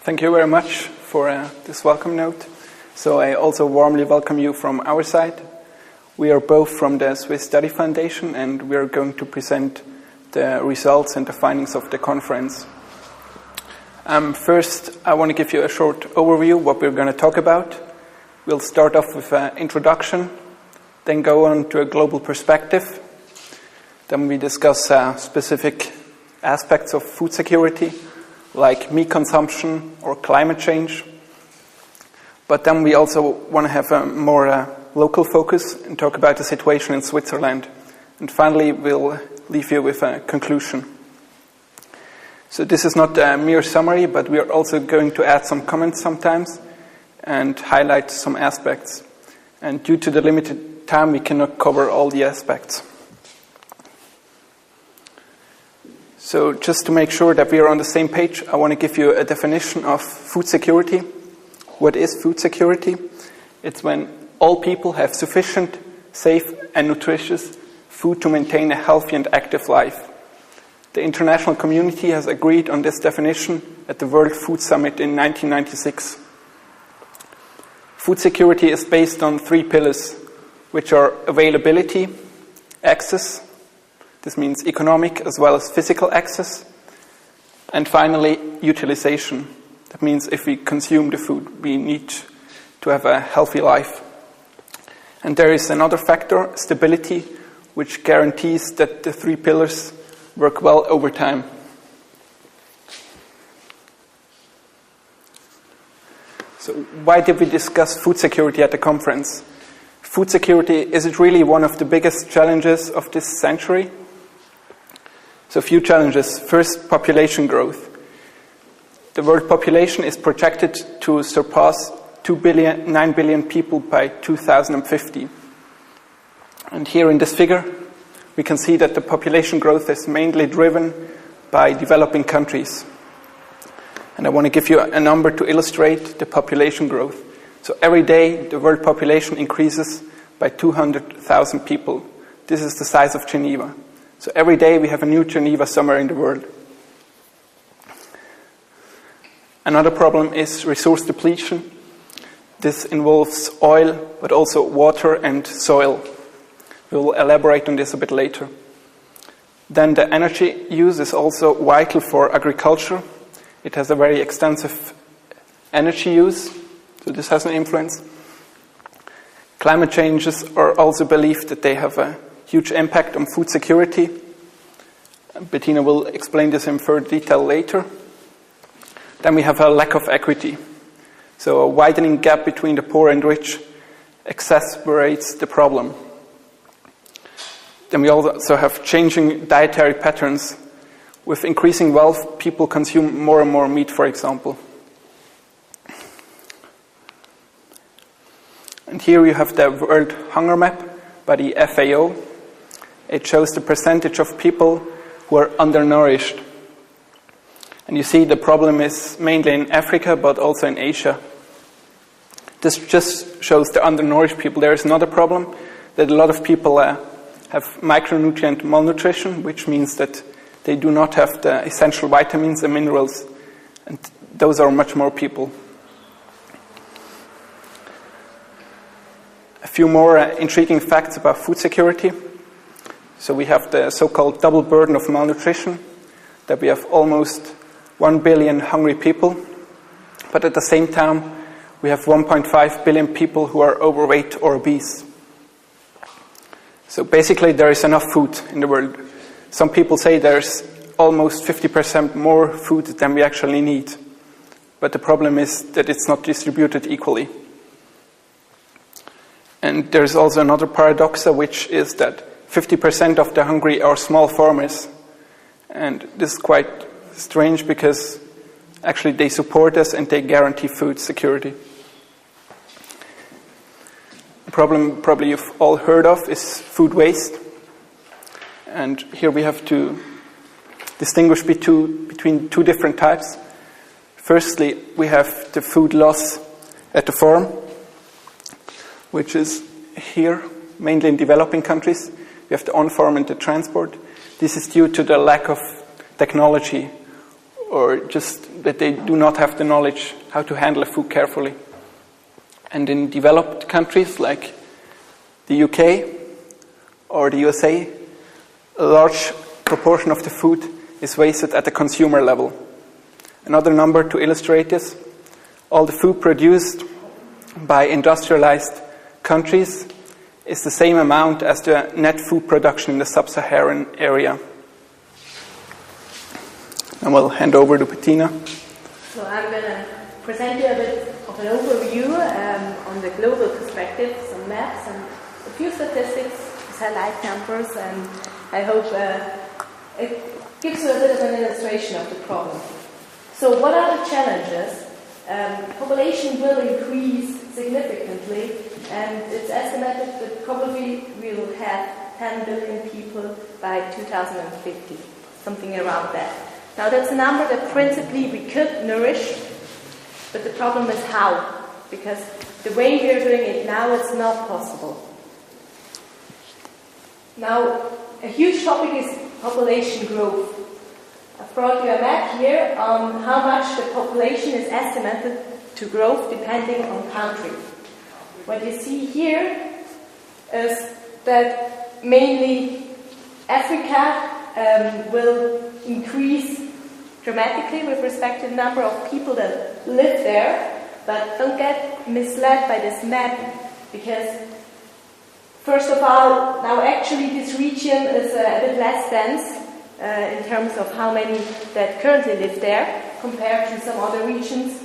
Thank you very much for this welcome note. So I also warmly welcome you from our side. We are both from the Swiss Study Foundation, and we are going to present the results and the findings of the conference. First, I want to give you a short overview what we're going to talk about. We'll start off with an introduction, then go on to a global perspective. Then we discuss specific aspects of food security, like meat consumption or climate change. But then we also want to have a more local focus and talk about the situation in Switzerland. And finally, we'll leave you with a conclusion. So this is not a mere summary, but we are also going to add some comments sometimes and highlight some aspects. And due to the limited time, we cannot cover all the aspects. So just to make sure that we are on the same page, I want to give you a definition of food security. What is food security? It's when all people have sufficient, safe and nutritious food to maintain a healthy and active life. The international community has agreed on this definition at the World Food Summit in 1996. Food security is based on 3 pillars, which are availability, access, this means economic as well as physical access, and finally, utilization. That means if we consume the food, we need to have a healthy life. And there is another factor, stability, which guarantees that the 3 pillars work well over time. So why did we discuss food security at the conference? Food security, is it really one of the biggest challenges of this century? So a few challenges. First, population growth. The world population is projected to surpass 9 billion people by 2050. And here in this figure, we can see that the population growth is mainly driven by developing countries. And I want to give you a number to illustrate the population growth. So every day, the world population increases by 200,000 people. This is the size of Geneva. So every day we have a new Geneva somewhere in the world. Another problem is resource depletion. This involves oil, but also water and soil. We will elaborate on this a bit later. Then the energy use is also vital for agriculture. It has a very extensive energy use, so this has an influence. Climate changes are also believed that they have a huge impact on food security. Bettina will explain this in further detail later. Then we have a lack of equity. So a widening gap between the poor and rich exacerbates the problem. Then we also have changing dietary patterns. With increasing wealth, people consume more and more meat, for example. And here you have the World Hunger Map by the FAO. It shows the percentage of people who are undernourished. And you see the problem is mainly in Africa, but also in Asia. This just shows the undernourished people. There is another problem, that a lot of people have micronutrient malnutrition, which means that they do not have the essential vitamins and minerals. And those are much more people. A few more intriguing facts about food security. So we have the so-called double burden of malnutrition, that we have almost 1 billion hungry people, but at the same time we have 1.5 billion people who are overweight or obese. So basically there is enough food in the world. Some people say there's almost 50% more food than we actually need, but the problem is that it's not distributed equally. And there's also another paradox, which is that 50% of the hungry are small farmers. And this is quite strange because actually they support us and they guarantee food security. The problem probably you've all heard of is food waste. And here we have to distinguish between 2 different types. Firstly, we have the food loss at the farm, which is here, mainly in developing countries. We have the on-farm and the transport. This is due to the lack of technology or just but they do not have the knowledge how to handle the food carefully. And in developed countries like the UK or the USA, a large proportion of the food is wasted at the consumer level. Another number to illustrate this: all the food produced by industrialized countries is the same amount as the net food production in the sub-Saharan area. And we'll hand over to Bettina. So I'm going to present you a bit of an overview on the global perspective, some maps and a few statistics, satellite numbers, and I hope it gives you a bit of an illustration of the problem. So what are the challenges? Population will increase significantly, and it's estimated that probably we will have 10 billion people by 2050, something around that. Now that's a number that principally we could nourish, but the problem is how, because the way we are doing it now, it's not possible. Now, a huge topic is population growth. I've brought you a map here on how much the population is estimated to grow depending on country. What you see here is that mainly Africa will increase dramatically with respect to the number of people that live there, but don't get misled by this map, because first of all, now actually this region is a bit less dense in terms of how many that currently live there compared to some other regions.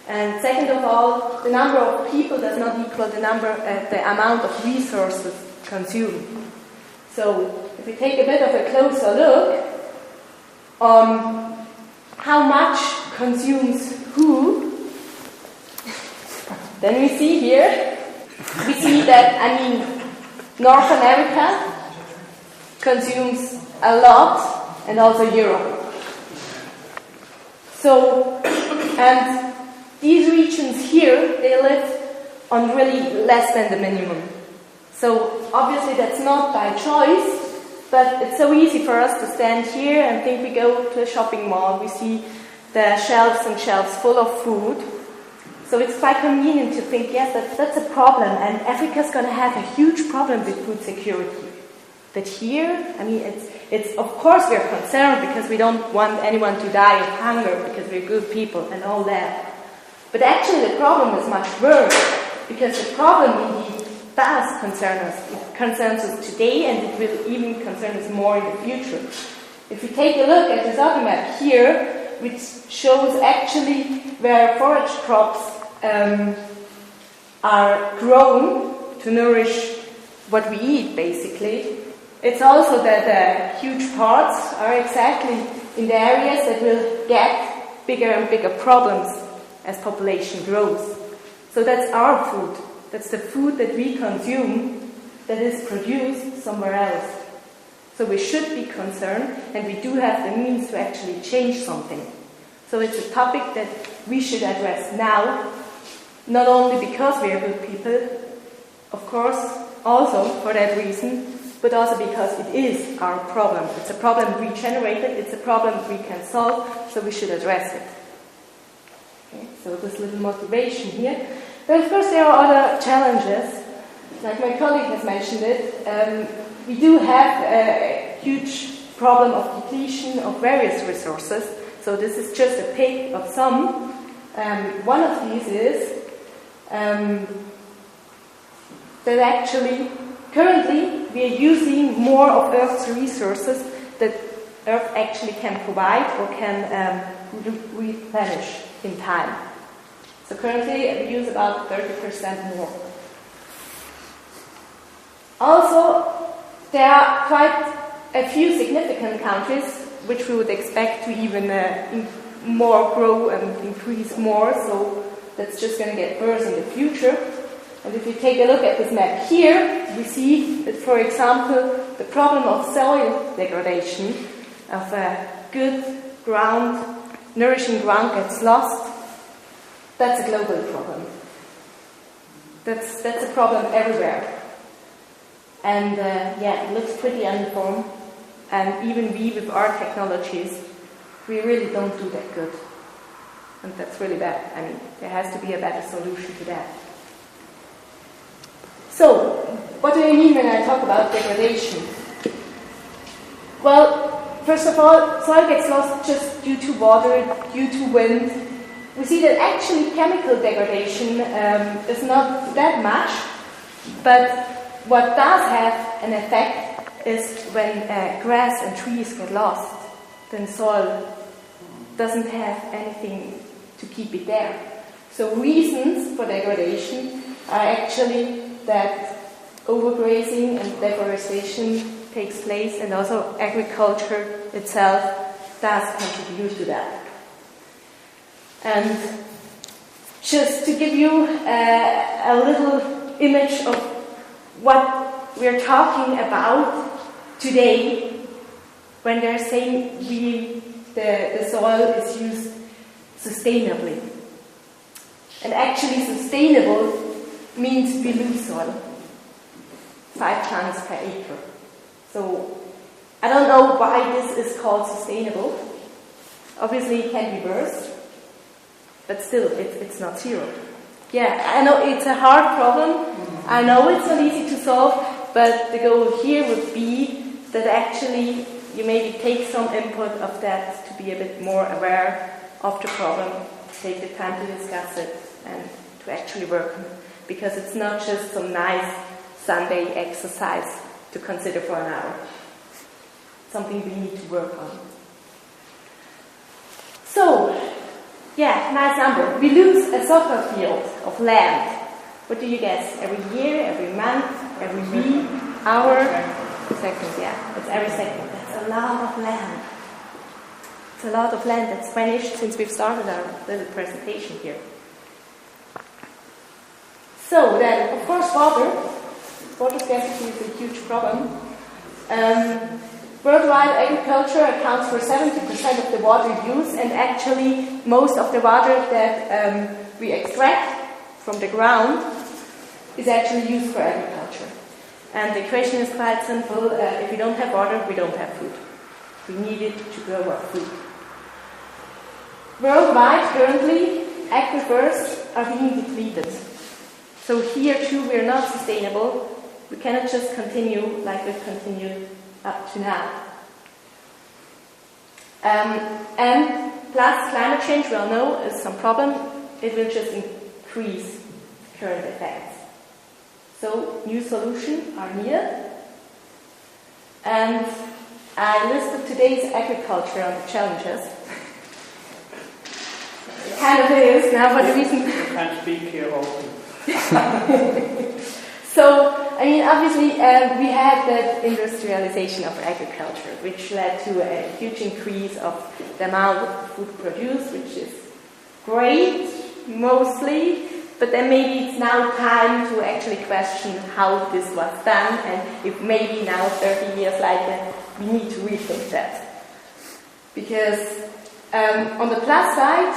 And second of all, the number of people does not equal the amount of resources consumed. So if we take a bit of a closer look on how much consumes who, then we see here, we see that, North America consumes a lot, and also Europe. So, and these regions here, they live on really less than the minimum. So obviously that's not by choice, but it's so easy for us to stand here and think we go to a shopping mall, we see the shelves and shelves full of food. So it's quite convenient to think, yes, that's a problem, and Africa's going to have a huge problem with food security. But here, it's of course we're concerned because we don't want anyone to die of hunger because we're good people and all that. But actually the problem is much worse, because the problem indeed does concern us. It concerns us today, and it will even concern us more in the future. If you take a look at this other map here, which shows actually where forage crops are grown to nourish what we eat, basically, it's also that the huge parts are exactly in the areas that will get bigger and bigger problems as population grows. So that's our food. That's the food that we consume that is produced somewhere else. So we should be concerned, and we do have the means to actually change something. So it's a topic that we should address now, not only because we are good people, of course, also for that reason, but also because it is our problem. It's a problem we generated, it's a problem we can solve, so we should address it. Okay, so this little motivation here. But of course there are other challenges. Like my colleague has mentioned it, we do have a huge problem of depletion of various resources. So this is just a pick of some. One of these is that actually currently we are using more of Earth's resources that Earth actually can provide or can replenish in time. So currently we use about 30% more. Also, there are quite a few significant countries which we would expect to even more grow and increase more, so that's just going to get worse in the future. And if you take a look at this map here, we see that, for example, the problem of soil degradation, of good ground, nourishing ground gets lost, that's a global problem. That's a problem everywhere. And it looks pretty uniform. And even we, with our technologies, we really don't do that good. And that's really bad. I mean, there has to be a better solution to that. So, what do I mean when I talk about degradation? Well, first of all, soil gets lost just due to water, due to wind. We see that actually chemical degradation is not that much, but what does have an effect is when grass and trees get lost, then soil doesn't have anything to keep it there. So reasons for degradation are actually that overgrazing and deforestation takes place, and also agriculture itself does contribute to that. And just to give you a little image of what we're talking about today, when they're saying the soil is used sustainably. And actually sustainable means we lose soil. 5 tons per acre. So I don't know why this is called sustainable. Obviously it can be worse, but still it's not zero. Yeah, I know it's a hard problem. I know it's not easy to solve, but the goal here would be that actually you maybe take some input of that to be a bit more aware of the problem, take the time to discuss it and to actually work on it. Because it's not just some nice Sunday exercise to consider for an hour. Something we need to work on. So, yeah, nice number. We lose a soccer field of land. What do you guess? Every year, every month, every week, hour? Second, yeah. It's every second. That's a lot of land. It's a lot of land that's vanished since we've started our little presentation here. So then, of course, water scarcity is a huge problem. Worldwide agriculture accounts for 70% of the water use, and actually most of the water that we extract from the ground is actually used for agriculture. And the equation is quite simple. If we don't have water, we don't have food. We need it to grow our food. Worldwide, currently, aquifers are being depleted. So here too we are not sustainable. We cannot just continue like we've continued up to now. And plus climate change, we all know, is some problem. It will just increase current effects. So new solutions are needed. And I listed today's agriculture on the challenges. It kind of is now, but the reason... You can't speak here often. So, I mean, obviously, we had that industrialization of agriculture, which led to a huge increase of the amount of food produced, which is great, mostly, but then maybe it's now time to actually question how this was done, and if maybe now, 30 years later, we need to rethink that. Because on the plus side,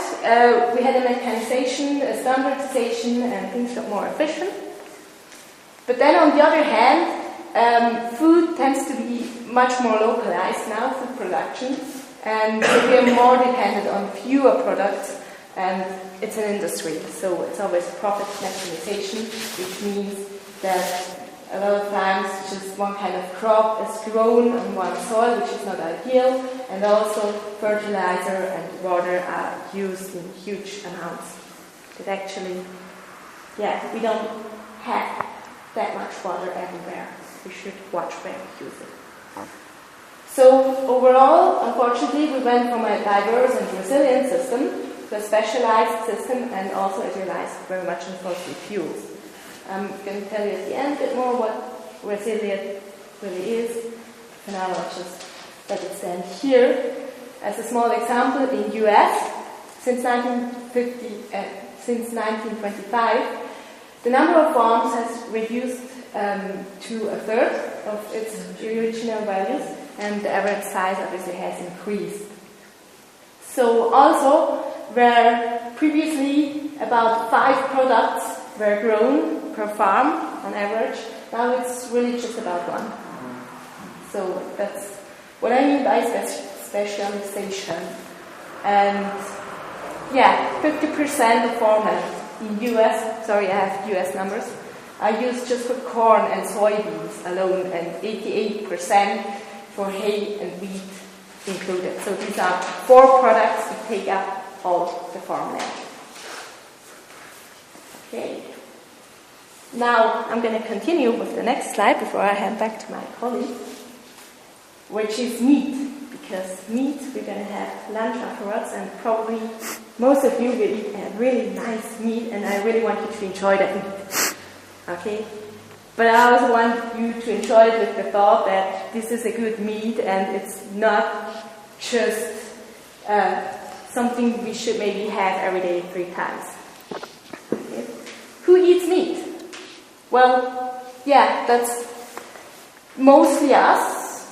we had a mechanization, a standardization, and things got more efficient. But then on the other hand, food tends to be much more localized now, food production, and so we are more dependent on fewer products, and it's an industry, so it's always profit maximization, which means that a lot of times just one kind of crop is grown on one soil, which is not ideal, and also fertilizer and water are used in huge amounts. But actually, yeah, we don't have that much water everywhere. We should watch where we use it. So overall, unfortunately, we went from a diverse and resilient system to a specialized system, and also it relies very much on fossil fuels. I'm going to tell you at the end a bit more what resilient really is. For now, I'll just let it stand here. As a small example, in US, since 1925, the number of farms has reduced to a third of its original values, and the average size obviously has increased. So also, where previously about 5 products were grown per farm on average, now it's really just about 1. So that's what I mean by specialization. And 50% of farmland in US, sorry, I have US numbers, are used just for corn and soybeans alone, and 88% for hay and wheat included. So these are 4 products that take up all the farmland. Okay. Now I'm going to continue with the next slide before I hand back to my colleague, which is meat. Because meat, we're going to have lunch afterwards, and probably most of you will eat a really nice meat, and I really want you to enjoy that meat. Okay? But I also want you to enjoy it with the thought that this is a good meat, and it's not just something we should maybe have every day 3 times. Okay? Who eats meat? Well, that's mostly us,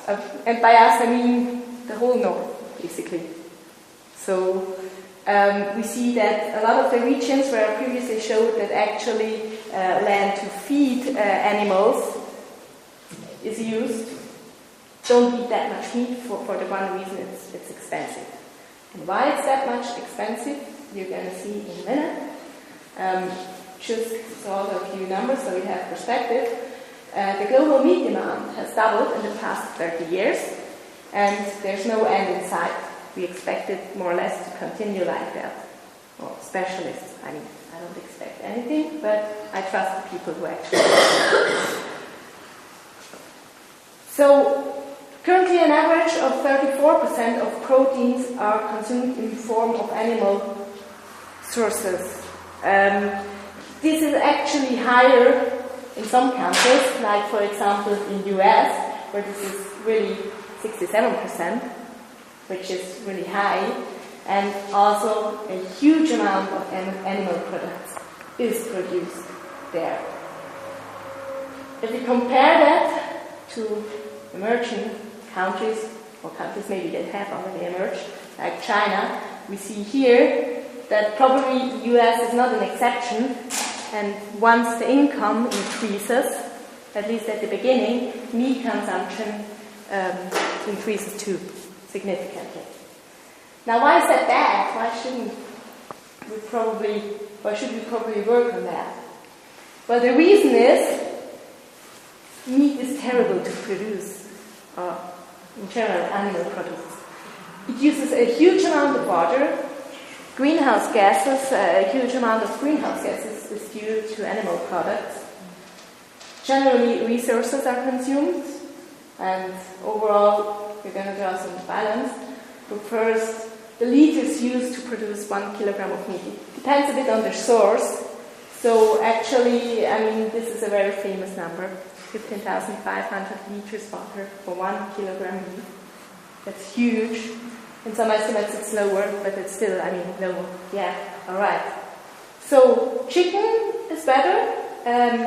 and by us I mean the whole north, basically. So we see that a lot of the regions where I previously showed that actually land to feed animals is used don't eat that much meat for the one reason it's expensive. And why it's that much expensive, you're going to see in a minute. Just saw a few numbers so we have perspective. The global meat demand has doubled in the past 30 years. And there's no end in sight. We expect it more or less to continue like that. Well, specialists, I don't expect anything, but I trust the people who actually do. So, currently an average of 34% of proteins are consumed in the form of animal sources. This is actually higher in some countries, like for example in US, where this is really 67%, which is really high, and also a huge amount of animal products is produced there. If we compare that to emerging countries, or countries maybe that have already emerged, like China, we see here that probably the US is not an exception, and once the income increases, at least at the beginning, meat consumption increases too significantly. Now, why is that bad? Why should we probably work on that? Well, the reason is meat is terrible to produce, in general, animal products. It uses a huge amount of water. Greenhouse gases, a huge amount of greenhouse gases is due to animal products. Generally, resources are consumed. And overall, we're going to draw some balance. But first, the liters used to produce 1 kilogram of meat. It depends a bit on the source. So actually, this is a very famous number. 15,500 liters water for 1 kilogram meat. That's huge. In some estimates it's lower, but it's still, lower. Yeah, alright. So, chicken is better.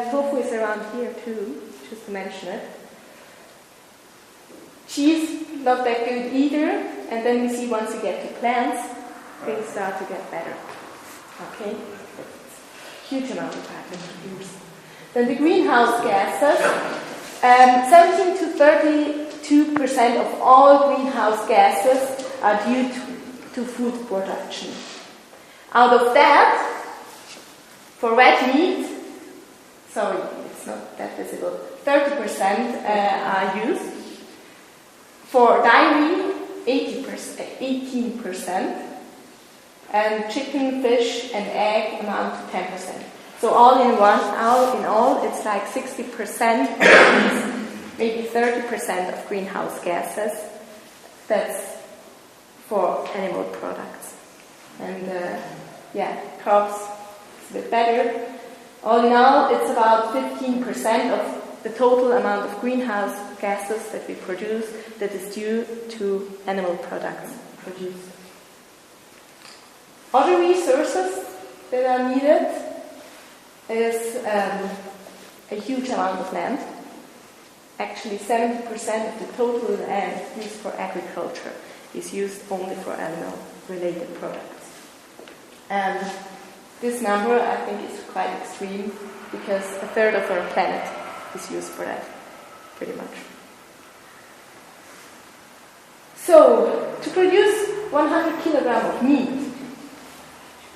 Tofu is around here too, just to mention it. Cheese, not that good either, and then we see once you get to plants, things start to get better. Okay? Huge amount of carbon produced. Then the greenhouse gases, 17 to 32% of all greenhouse gases are due to food production. Out of that, for red meat, sorry, it's not that visible, 30% are used. For dairy, 18%, and chicken, fish, and egg amount to 10%. So all in all, it's like 60%, maybe 30% of greenhouse gases. That's for animal products. And crops is a bit better. All in all, it's about 15% of the total amount of greenhouse gases that we produce that is due to animal products produced. Other resources that are needed is a huge amount of land. Actually, 70% of the total land used for agriculture is used only for animal-related products. And this number, I think, is quite extreme because a third of our planet is used for that, pretty much. So, to produce 100 kilograms of meat,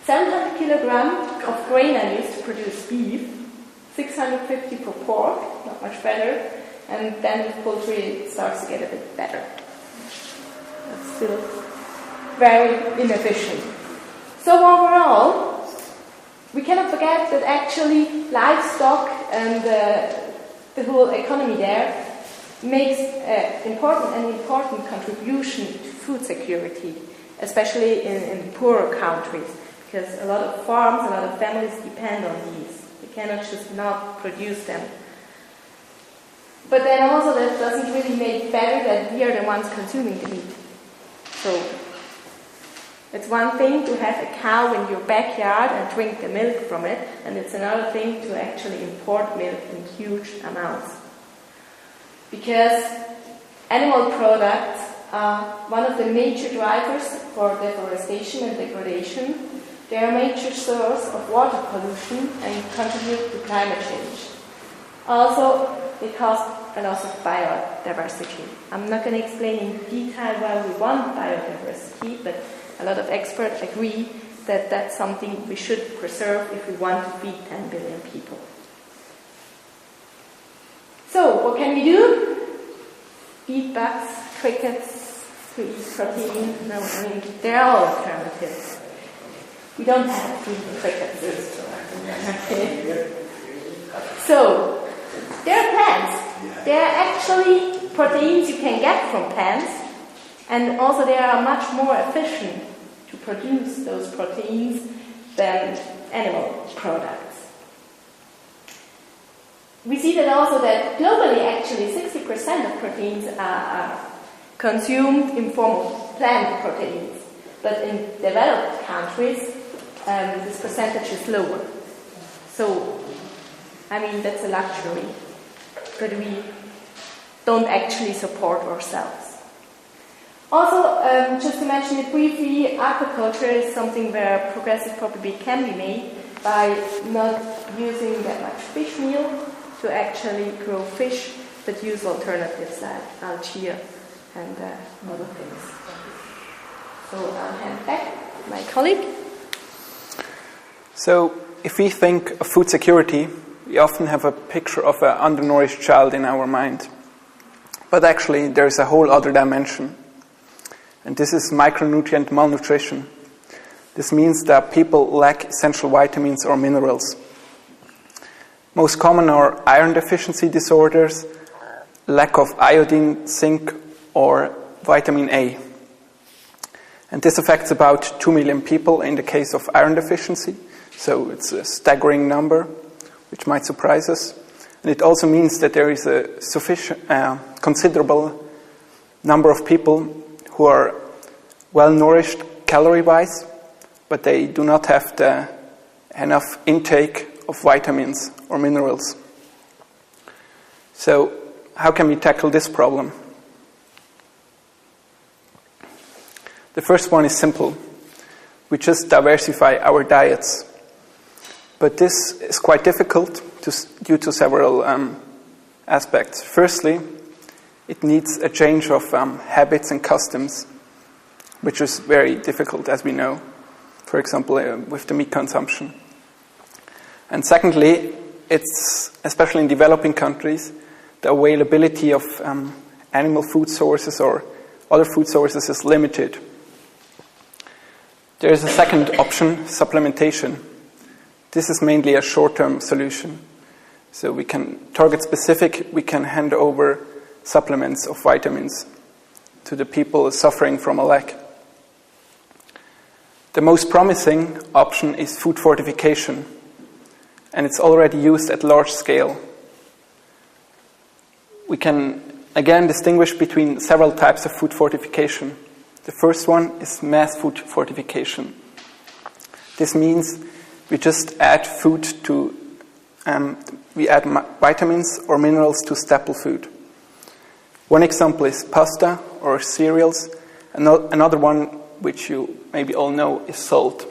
700 kilograms of grain are used to produce beef, 650 for pork, not much better, and then with poultry it starts to get a bit better. That's still very inefficient. So overall, we cannot forget that actually livestock and the whole economy there makes an important contribution to food security, especially in poorer countries, because a lot of farms, a lot of families depend on these. They cannot just not produce them. But then also that doesn't really make better that we are the ones consuming the meat. So it's one thing to have a cow in your backyard and drink the milk from it, and it's another thing to actually import milk in huge amounts. Because animal products are one of the major drivers for deforestation and degradation. They are a major source of water pollution and contribute to climate change. Also, they cause a loss of biodiversity. I'm not going to explain in detail why we want biodiversity, but a lot of experts agree that that's something we should preserve if we want to feed 10 billion people. So, what can we do? Feed bugs, crickets, to eat protein? No, I mean, they're all alternatives. We don't have to feed crickets. Okay. So, they're plants. They're actually proteins you can get from plants, and also they are much more efficient to produce those proteins than animal products. We see that also that globally actually 60% of proteins are consumed in form of plant proteins, but in developed countries this percentage is lower. So, I mean, that's a luxury, but we don't actually support ourselves. Also, just to mention it briefly, aquaculture is something where progressive probably can be made by not using that much fish meal to actually grow fish, but use alternatives like algae and other things. So I'll hand back to my colleague. So, if we think of food security, we often have a picture of an undernourished child in our mind. But actually, there is a whole other dimension. And this is micronutrient malnutrition. This means that people lack essential vitamins or minerals. Most common are iron deficiency disorders, lack of iodine, zinc, or vitamin A. And this affects about 2 million people in the case of iron deficiency. So it's a staggering number, which might surprise us. And it also means that there is a considerable number of people who are well nourished calorie-wise, but they do not have enough intake of vitamins or minerals. So, how can we tackle this problem? The first one is simple. We just diversify our diets. But this is quite difficult due to several aspects. Firstly, it needs a change of habits and customs, which is very difficult, as we know, for example, with the meat consumption. And secondly, it's, especially in developing countries, the availability of animal food sources or other food sources is limited. There is a second option, supplementation. This is mainly a short-term solution. So we can target specific, we can hand over supplements of vitamins to the people suffering from a lack. The most promising option is food fortification, and it's already used at large scale. We can again distinguish between several types of food fortification. The first one is mass food fortification. This means we just add food to, we add vitamins or minerals to staple food. One example is pasta or cereals. Another one, which you maybe all know, is salt.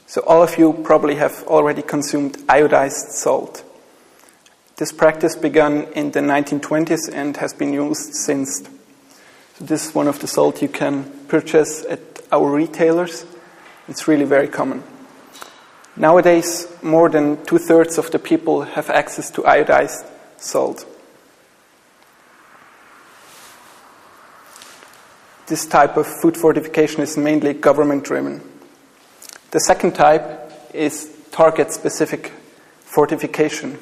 So all of you probably have already consumed iodized salt. This practice began in the 1920s and has been used since. So this is one of the salt you can purchase at our retailers. It's really very common. Nowadays, more than 2/3 of the people have access to iodized salt. This type of food fortification is mainly government-driven. The second type is target-specific fortification.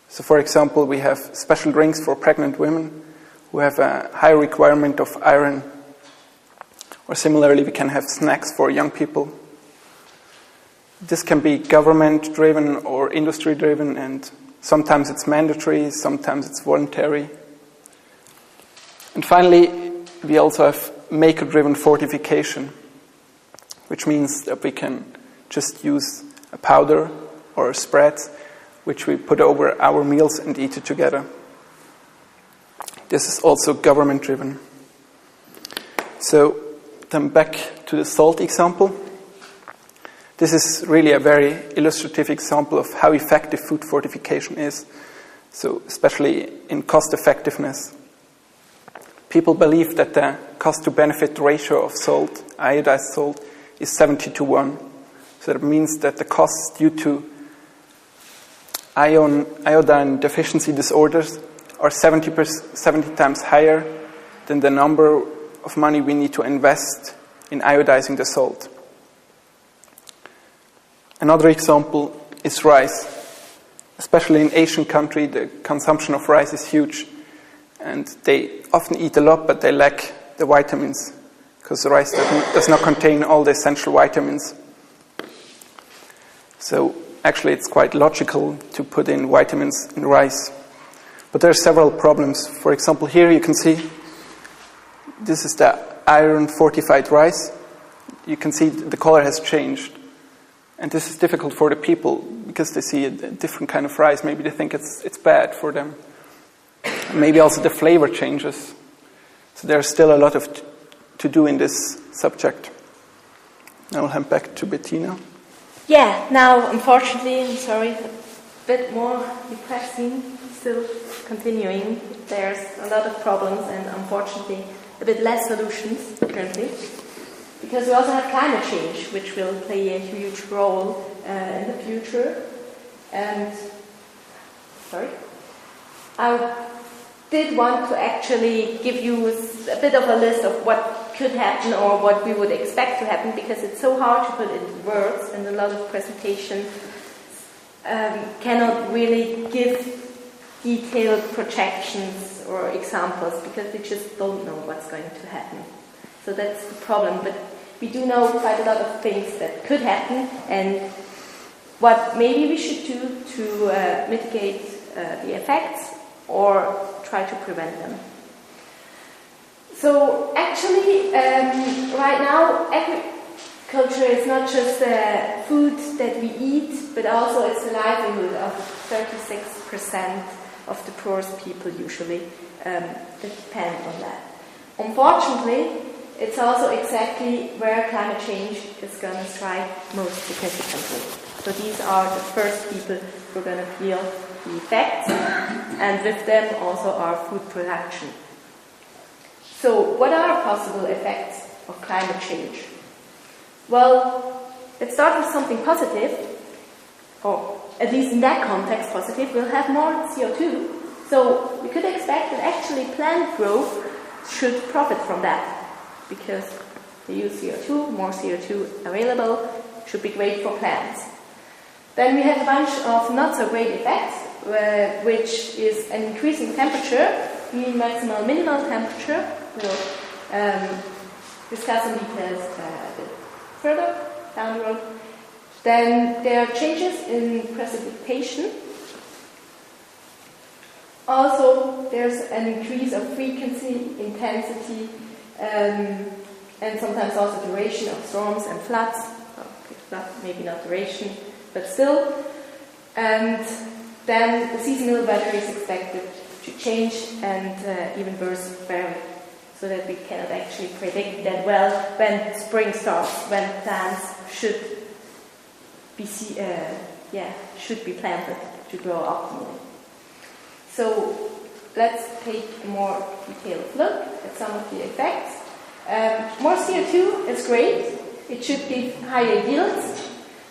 So, for example, we have special drinks for pregnant women who have a high requirement of iron. Or similarly, we can have snacks for young people. This can be government-driven or industry-driven, and sometimes it's mandatory, sometimes it's voluntary. And finally, we also have maker-driven fortification, which means that we can just use a powder or a spread which we put over our meals and eat it together. This is also government-driven. So then back to the salt example. This is really a very illustrative example of how effective food fortification is, so especially in cost effectiveness. People believe that the cost-to-benefit ratio of salt, iodized salt, is 70-1. So that means that the costs due to iodine deficiency disorders are 70 times higher than the number of money we need to invest in iodizing the salt. Another example is rice. Especially in Asian countries, the consumption of rice is huge. And they often eat a lot, but they lack the vitamins, because the rice does not contain all the essential vitamins. So actually it's quite logical to put in vitamins in rice. But there are several problems. For example, here you can see this is the iron-fortified rice. You can see the color has changed. And this is difficult for the people, because they see a different kind of rice. Maybe they think it's bad for them. Maybe also the flavor changes. So there's still a lot to do in this subject. Now I'll hand back to Bettina. Yeah, now unfortunately, I'm sorry, a bit more depressing, still continuing. There's a lot of problems and unfortunately a bit less solutions currently. Because we also have climate change, which will play a huge role in the future. And, I did want to actually give you a bit of a list of what could happen or what we would expect to happen, because it's so hard to put into words, and a lot of presentations cannot really give detailed projections or examples, because we just don't know what's going to happen. So that's the problem. But we do know quite a lot of things that could happen, and what maybe we should do to mitigate the effects or try to prevent them. So actually, right now, agriculture is not just the food that we eat, but also it's the livelihood of 36% of the poorest people usually that depend on that. Unfortunately, it's also exactly where climate change is going to strike most significantly. So these are the first people who are going to feel the effects, and with them also our food production. So what are possible effects of climate change? Well, let's start with something positive, or at least in that context positive. We'll have more CO2, so we could expect that actually plant growth should profit from that, because they use CO2, more CO2 available, should be great for plants. Then we have a bunch of not so great effects, which is an increasing temperature, mean maximal minimal temperature. We'll discuss in details a bit further down the road. Then there are changes in precipitation. Also, there's an increase of frequency, intensity, and sometimes also duration of storms and floods. Maybe not duration, but still. And then the seasonal weather is expected to change and even worse vary, so that we cannot actually predict that well when spring starts, when plants should be planted to grow optimally. So let's take a more detailed look at some of the effects. More CO2 is great, it should give higher yields.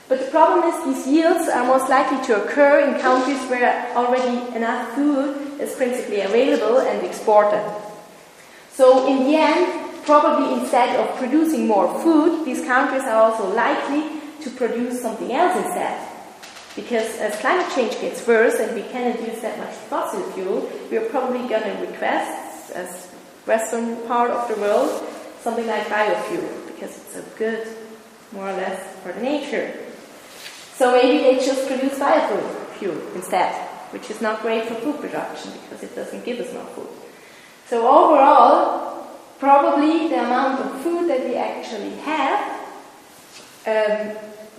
But the problem is these yields are most likely to occur in countries where already enough food is principally available and exported. So in the end, probably instead of producing more food, these countries are also likely to produce something else instead. Because as climate change gets worse and we cannot use that much fossil fuel, we are probably going to request, as western part of the world, something like biofuel, because it's so good, more or less, for the nature. So maybe they just produce biofuel instead, which is not great for food production because it doesn't give us more food. So overall, probably the amount of food that we actually have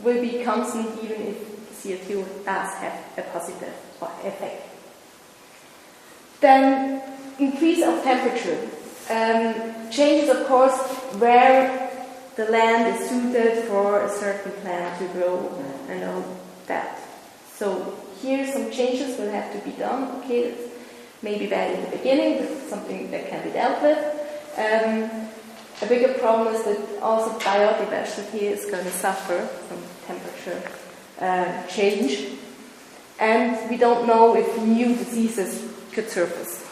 will be constant even if CO2 does have a positive effect. Then increase of temperature. Changes, of course, where the land is suited for a certain plant to grow and all that. So here some changes will have to be done. Okay, it's maybe bad in the beginning, but it's something that can be dealt with. A bigger problem is that also biodiversity is going to suffer from temperature change. And we don't know if new diseases could surface.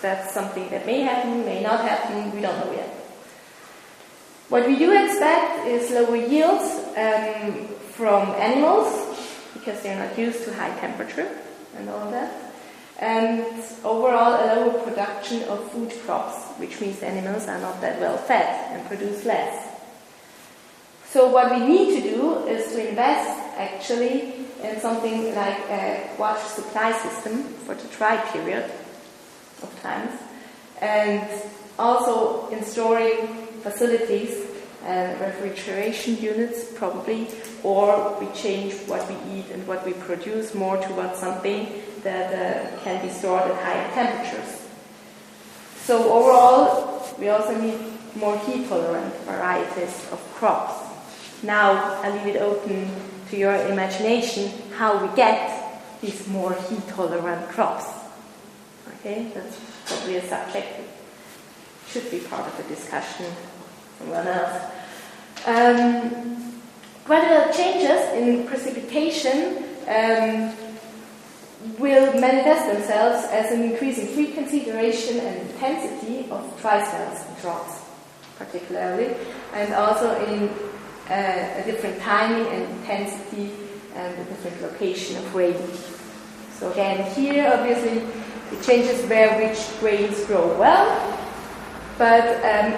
That's something that may happen, may not happen, we don't know yet. What we do expect is lower yields from animals, because they're not used to high temperature and all that. And overall a lower production of food crops, which means the animals are not that well fed and produce less. So what we need to do is to invest actually in something like a water supply system for the dry period of times, and also in storing facilities and refrigeration units probably, or we change what we eat and what we produce more towards something that can be stored at higher temperatures. So overall, we also need more heat-tolerant varieties of crops. Now, I leave it open to your imagination how we get these more heat-tolerant crops. Okay, that's probably a subject that should be part of the discussion. Someone else. Gradual changes in precipitation will manifest themselves as an increasing frequency, duration, and intensity of dry spells and droughts, particularly, and also in a different timing and intensity and a different location of rain. So again, here obviously it changes where which grains grow well, but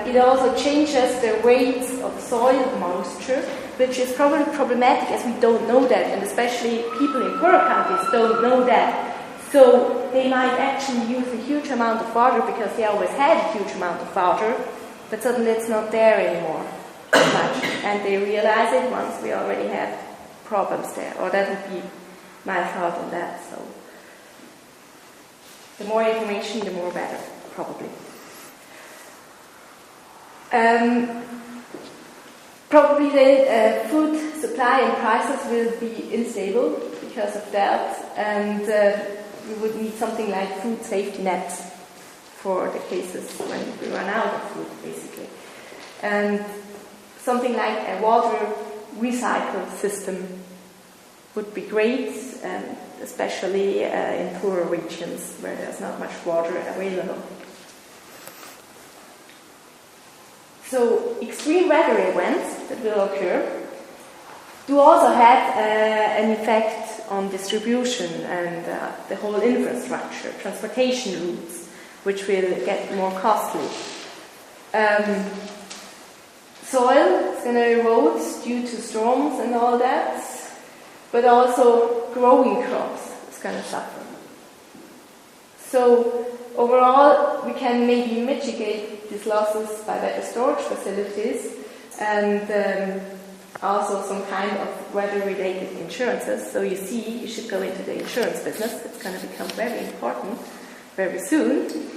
it also changes the rates of soil moisture, which is probably problematic as we don't know that, and especially people in poorer countries don't know that. So they might actually use a huge amount of water because they always had a huge amount of water, but suddenly it's not there anymore much, and they realize it once we already have problems there, or that would be my thought on that. So the more information, the more better, probably. Probably the food supply and prices will be unstable because of that, and we would need something like food safety nets for the cases when we run out of food, basically. And something like a water recycle system would be great, especially in poorer regions where there's not much water available. So extreme weather events that will occur do also have an effect on distribution and the whole infrastructure, transportation routes, which will get more costly. Soil is going to erode due to storms and all that, but also growing crops is going to suffer. So overall, we can maybe mitigate these losses by better storage facilities and also some kind of weather-related insurances. So you see, you should go into the insurance business. It's going to become very important very soon.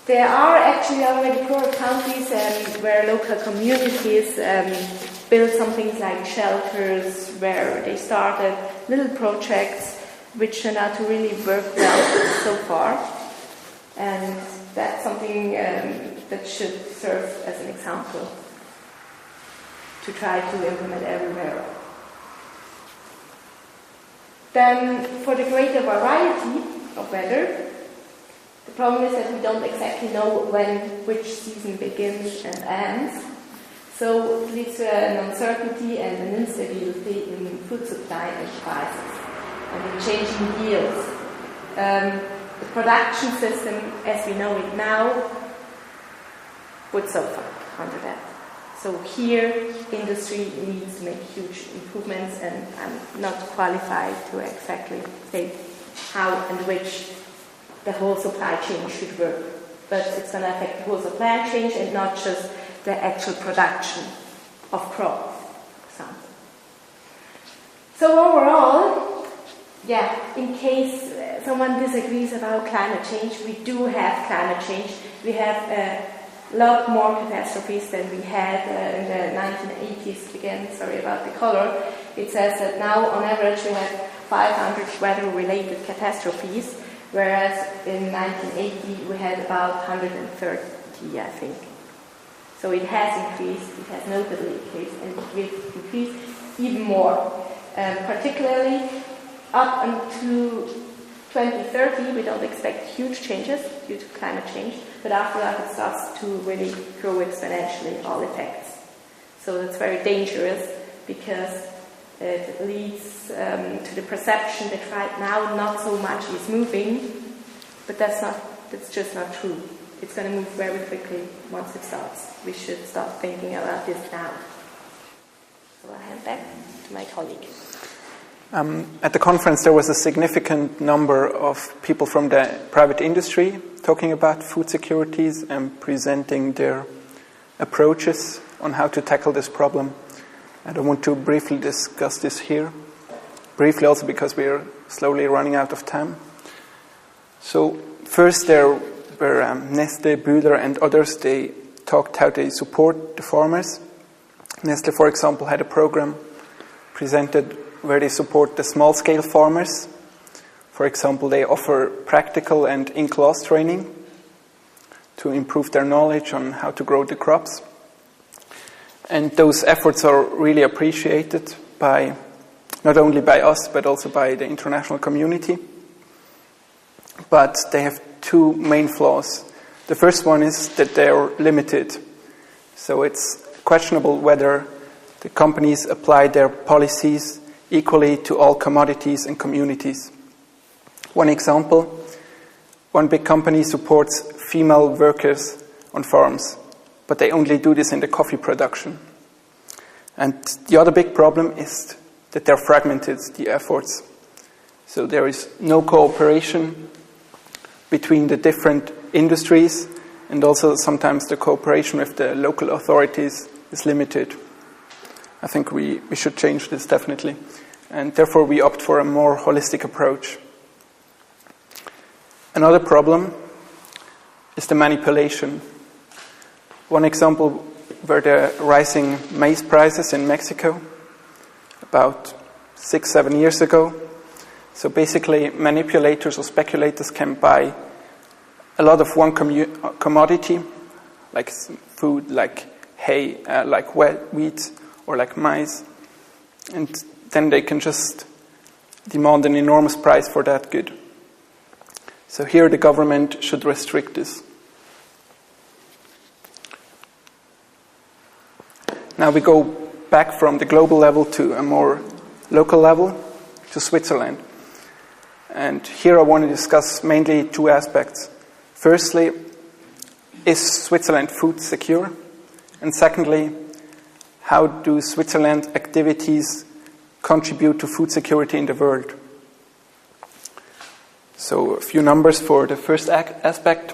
There are actually already poorer countries where local communities build some things like shelters, where they started little projects which turned out to really work well so far. And that's something that should serve as an example to try to implement everywhere. Then, for the greater variety of weather, the problem is that we don't exactly know which season begins and ends. So it leads to an uncertainty and an instability in food supply and prices, and in changing yields. The production system, as we know it now, would suffer under that. So here, industry needs to make huge improvements, and I'm not qualified to exactly say how and which the whole supply chain should work. But it's going to affect the whole supply chain and not just the actual production of crops, for example. So overall, in case someone disagrees about climate change, we do have climate change. We have a lot more catastrophes than we had in the 1980s. Again, sorry about the color. It says that now, on average, we have 500 weather-related catastrophes, whereas in 1980 we had about 130, I think. So it has increased, it has notably increased, and it will increase even more. Particularly up until 2030, we don't expect huge changes due to climate change, but after that it starts to really grow exponentially, all effects. So that's very dangerous because it leads to the perception that right now not so much is moving, but that's just not true. It's going to move very quickly once it starts. We should start thinking about this now. So I'll hand back to my colleague. At the conference, there was a significant number of people from the private industry talking about food securities and presenting their approaches on how to tackle this problem. And I want to briefly discuss this here. Briefly also because we are slowly running out of time. So first there were Nestle, Bühler and others. They talked how they support the farmers. Nestle, for example, had a program presented where they support the small-scale farmers. For example, they offer practical and in-class training to improve their knowledge on how to grow the crops. And those efforts are really appreciated by not only by us, but also by the international community. But they have two main flaws. The first one is that they are limited. So it's questionable whether the companies apply their policies equally to all commodities and communities. One example, one big company supports female workers on farms, but they only do this in the coffee production. And the other big problem is that they're fragmented, the efforts. So there is no cooperation between the different industries, and also sometimes the cooperation with the local authorities is limited. I think we should change this definitely. And therefore we opt for a more holistic approach. Another problem is the manipulation. One example were the rising maize prices in Mexico about 6-7 years ago. So basically manipulators or speculators can buy a lot of one commodity, like food, like hay, like wheat, or like maize, and then they can just demand an enormous price for that good. So here the government should restrict this. Now we go back from the global level to a more local level, to Switzerland. And here I want to discuss mainly two aspects. Firstly, is Switzerland food secure? And secondly, how do Switzerland activities contribute to food security in the world? So a few numbers for the first aspect.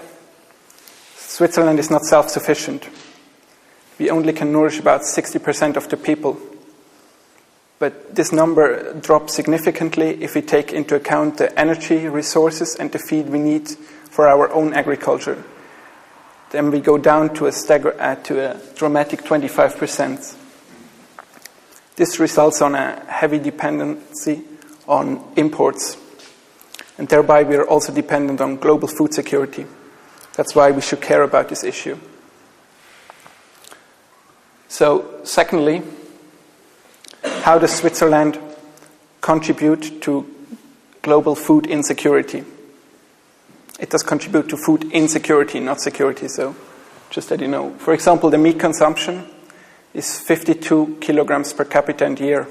Switzerland is not self-sufficient. We only can nourish about 60% of the people. But this number drops significantly if we take into account the energy resources and the feed we need for our own agriculture. Then we go down to a dramatic 25%. This results on a heavy dependency on imports. And thereby we are also dependent on global food security. That's why we should care about this issue. So, secondly, how does Switzerland contribute to global food insecurity? It does contribute to food insecurity, not security, so just that you know. For example, the meat consumption is 52 kilograms per capita and year.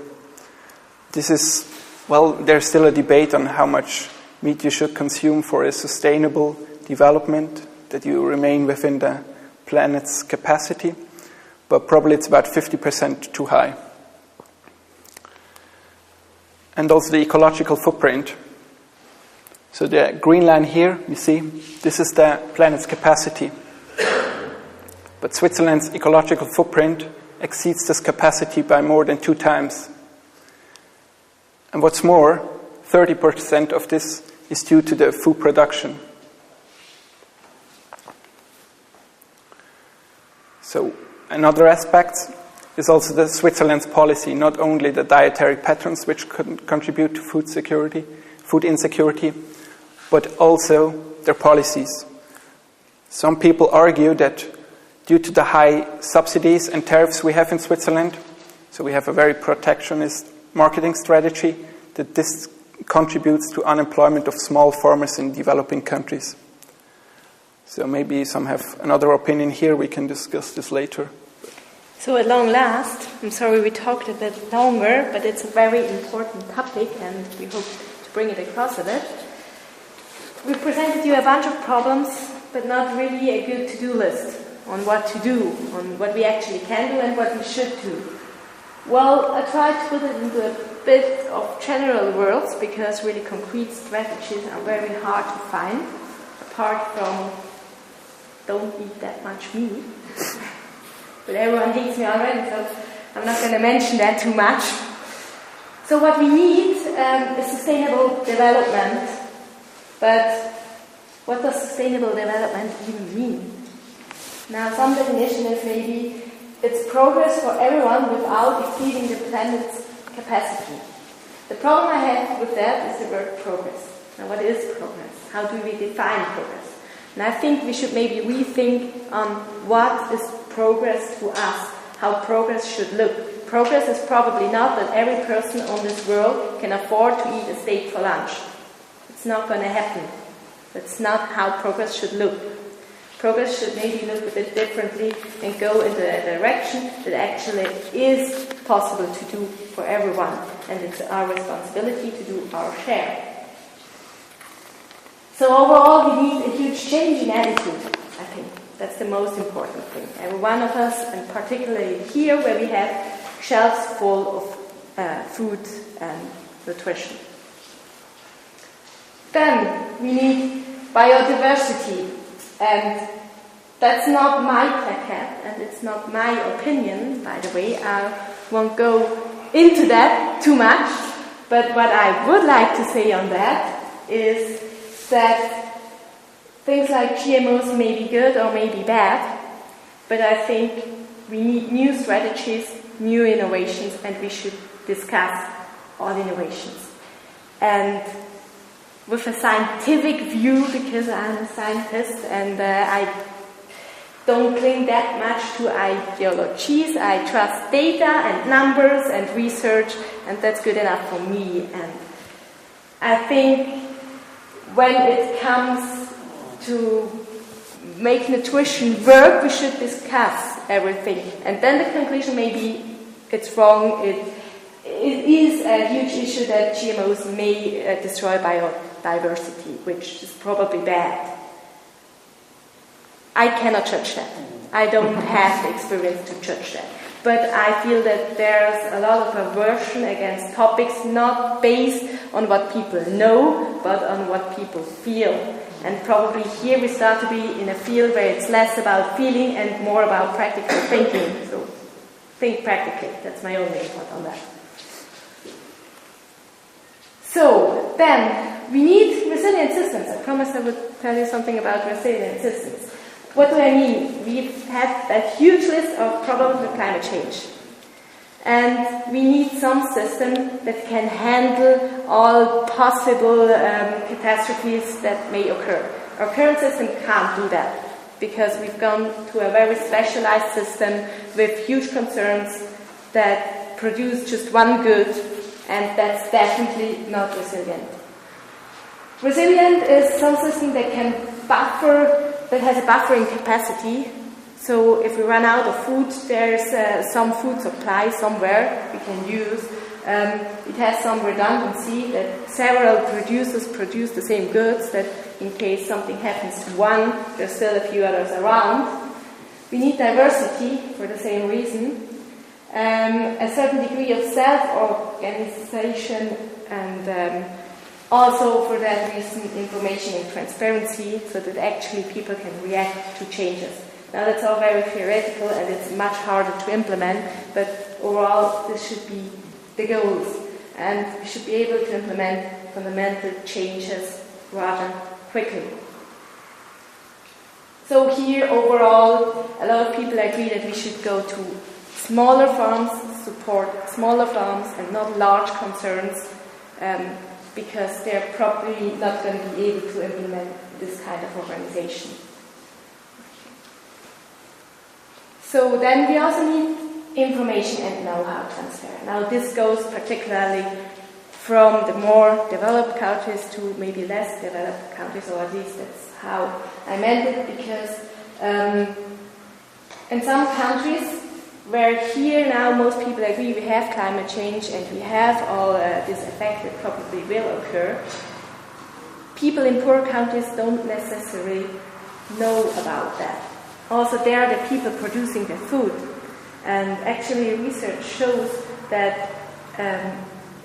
This is, well, there's still a debate on how much meat you should consume for a sustainable development, that you remain within the planet's capacity, but probably it's about 50% too high. And also the ecological footprint. So the green line here, you see, this is the planet's capacity. But Switzerland's ecological footprint exceeds this capacity by more than 2 times. And what's more, 30% of this is due to the food production. So another aspect is also the Switzerland's policy, not only the dietary patterns which contribute to food insecurity, but also their policies. Some people argue that due to the high subsidies and tariffs we have in Switzerland, so we have a very protectionist marketing strategy, that this contributes to unemployment of small farmers in developing countries. So maybe some have another opinion here, we can discuss this later. So at long last, I'm sorry we talked a bit longer, but it's a very important topic and we hope to bring it across a bit. We presented you a bunch of problems, but not really a good to-do list on what to do, on what we actually can do and what we should do. Well, I tried to put it into a bit of general words because really concrete strategies are very hard to find, apart from don't eat that much meat. But everyone hates me already, so I'm not going to mention that too much. So what we need is sustainable development. But what does sustainable development even mean? Now, some definition is maybe it's progress for everyone without exceeding the planet's capacity. The problem I have with that is the word progress. Now, what is progress? How do we define progress? And I think we should maybe rethink on what is progress to us, how progress should look. Progress is probably not that every person on this world can afford to eat a steak for lunch. It's not going to happen. That's not how progress should look. Progress should maybe look a bit differently and go in the direction that actually is possible to do for everyone. And it's our responsibility to do our share. So overall, we need a huge change in attitude, I think. That's the most important thing. Every one of us, and particularly here where we have shelves full of food and nutrition. Then we need biodiversity. And that's not my placat, and it's not my opinion, by the way. I won't go into that too much. But what I would like to say on that is that things like GMOs may be good or may be bad, but I think we need new strategies, new innovations, and we should discuss all innovations. And with a scientific view, because I'm a scientist and I don't cling that much to ideologies. I trust data and numbers and research, and that's good enough for me. And I think when it comes to make nutrition work, we should discuss everything. And then the conclusion may be it's wrong, it is a huge issue that GMOs may destroy biodiversity, which is probably bad. I cannot judge that. I don't have the experience to judge that. But I feel that there's a lot of aversion against topics not based on what people know, but on what people feel. And probably here we start to be in a field where it's less about feeling and more about practical thinking. So think practically. That's my only input on that. So then we need resilient systems. I promised I would tell you something about resilient systems. What do I mean? We've had a huge list of problems with climate change. And we need some system that can handle all possible catastrophes that may occur. Our current system can't do that because we've gone to a very specialized system with huge concerns that produce just one good, and that's definitely not resilient. Resilient is some system that can buffer, that has a buffering capacity. So if we run out of food, there's some food supply somewhere we can use. It has some redundancy that several producers produce the same goods, that in case something happens to one, there's still a few others around. We need diversity for the same reason. A certain degree of self-organization, and also for that reason information and transparency, so that actually people can react to changes. Now that's all very theoretical and it's much harder to implement, but overall this should be the goals, and we should be able to implement fundamental changes rather quickly. So here overall a lot of people agree that we should go to smaller farms, support smaller farms and not large concerns, because they're probably not going to be able to implement this kind of organization. So then we also need information and know-how transfer. Now this goes particularly from the more developed countries to maybe less developed countries, or at least that's how I meant it, because in some countries where here now most people agree we have climate change and we have all this effect that probably will occur, people in poor countries don't necessarily know about that. Also, they are the people producing the food. And actually research shows that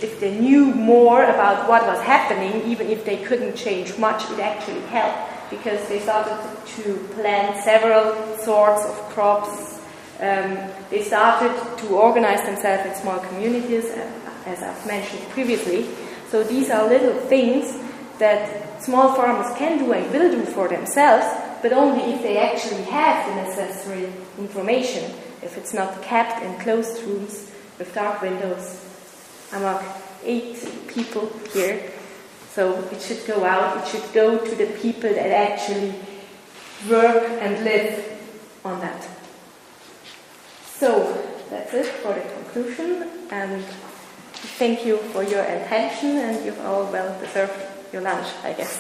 if they knew more about what was happening, even if they couldn't change much, it actually helped, because they started to plant several sorts of crops. They started to organize themselves in small communities, as I've mentioned previously. So these are little things that small farmers can do and will do for themselves, but only if they actually have the necessary information. If it's not kept in closed rooms with dark windows. Among 8 people here. So it should go out, it should go to the people that actually work and live on that. So that's it for the conclusion, and thank you for your attention, and you've all well deserved your lunch, I guess.